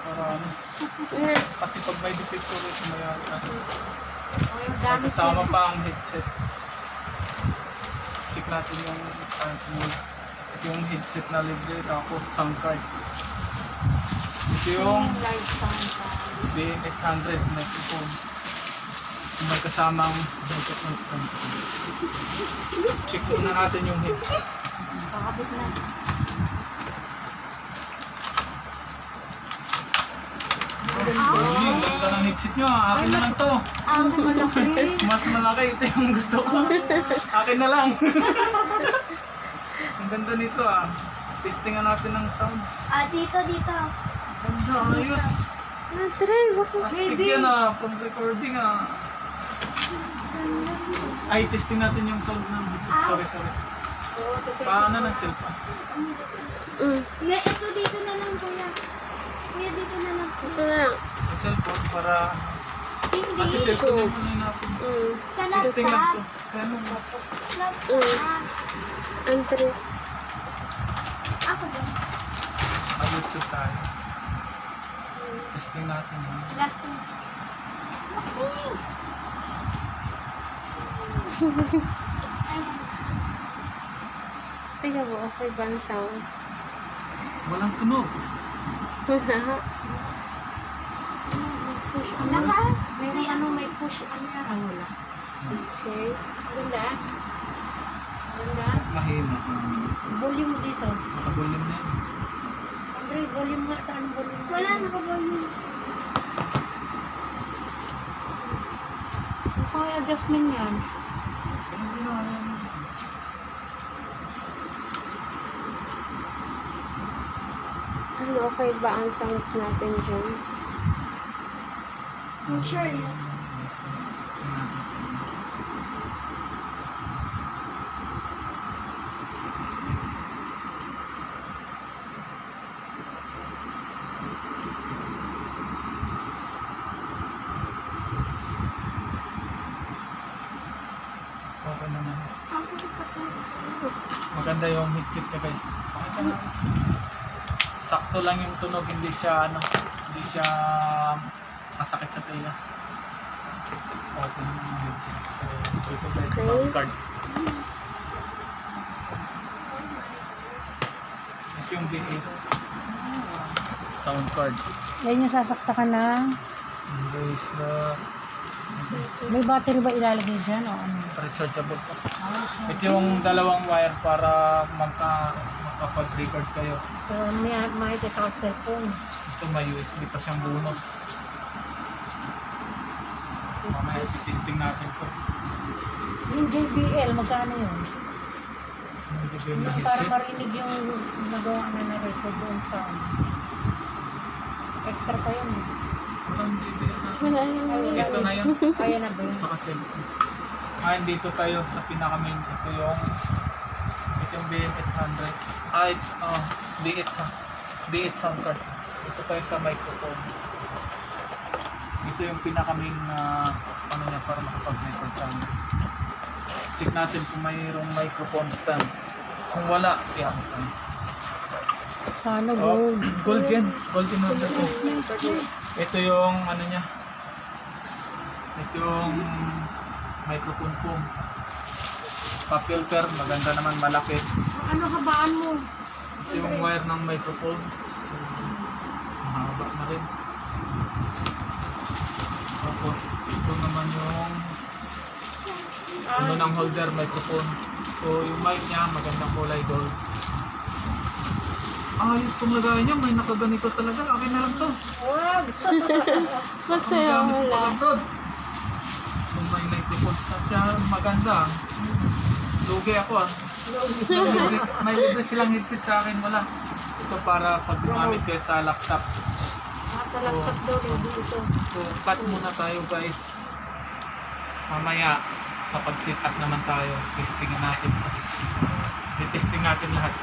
Para ano. Kasi pag may defecto rin, may Gamit kasama yun. pa ang headset. Check natin yung headset na libre, tapos sound card. Ito yung Live sound card. B800 microphone. May kasamang microphone stand. Check muna natin yung headset. Pakabit na. Ang ganda ng headset nyo. Akin na lang to. Ang malaki. Mas malaki. Ito yung gusto ko. Akin na lang. Ang ganda nito Testingan natin ng sounds. Dito. Ganda, ayos. Astig yan from recording Ay, testing natin yung sound ng headset. Sorry. Paano ng cellphone? Ito dito na lang, kuya. Kuya, dito na lang. Ito na lang. Sa cellphone para... Hindi. Kasi cellphone yung ano natin. Sa Testing lang to. laptop. Kaya nung Andre. Ako din. YouTube tayo. Testing natin Laptop. Tingnan mo, okay ba ang sounds? Walang tunog. Lakas. May push. Wala. Okay. Ganda. Mahina. Volume mo dito. Nakabulim na yun. Andre, volume nga. Saan volume? Wala, naka-volume. May adjustment yan. Hindi na yan. Ano, okay ba ang sounds natin dyan? Sure. Okay naman. Maganda yung headset niya guys. Pakita na. Sakto lang yung tunog, hindi siya masakit sa tayo. Okay naman yung headset. So, dito tayo sa sound card. Ito yung B8 sound card. Yan yung sasaksakan na. Guys na May battery ba ilalagay dyan o ano? rechargeable pa. Ito yung dalawang wire para makapag-record kayo. So may makikita ko sa cellphone. Ito may USB pa siyang bonus. Mamaya testing natin to. Yung JBL, magkano yun? Hindi ba yung Yung para headset? marinig yung nagawa na record doon sa extra pa yun. Walang JBL na. Wala yung Ito na yun. Kaya na ba yun? Saka cellphone. Dito tayo sa pinaka-main. Ito yung B800. B8 B8 sound card. Ito tayo sa microphone. Ito yung pinaka-main na ano niya para makapag-record tayo. Check natin kung mayroong microphone stand. Kung wala, iyan tayo. Sana gold. Golden order to. Ito yung ano niya. Ito yung microphone ko. Pa-filter, maganda naman, malaki. Ano habaan mo? Ito yung wire ng microphone. Mahaba na rin. Tapos ito naman yung ano ng holder microphone. So yung mic niya magandang kulay gold. Ayos kung lagay niya, may nakaganito talaga. Akin na lang to. Ba't sa'yo wala? Kung may microphone na siya, maganda. Lugi ako may libre silang headset sa akin, wala. Ito para pag gumamit kayo sa laptop. Sa laptop daw, hindi ito. So cut muna tayo guys. Mamaya sa pag-set up naman tayo, testingin natin. I-testing natin lahat.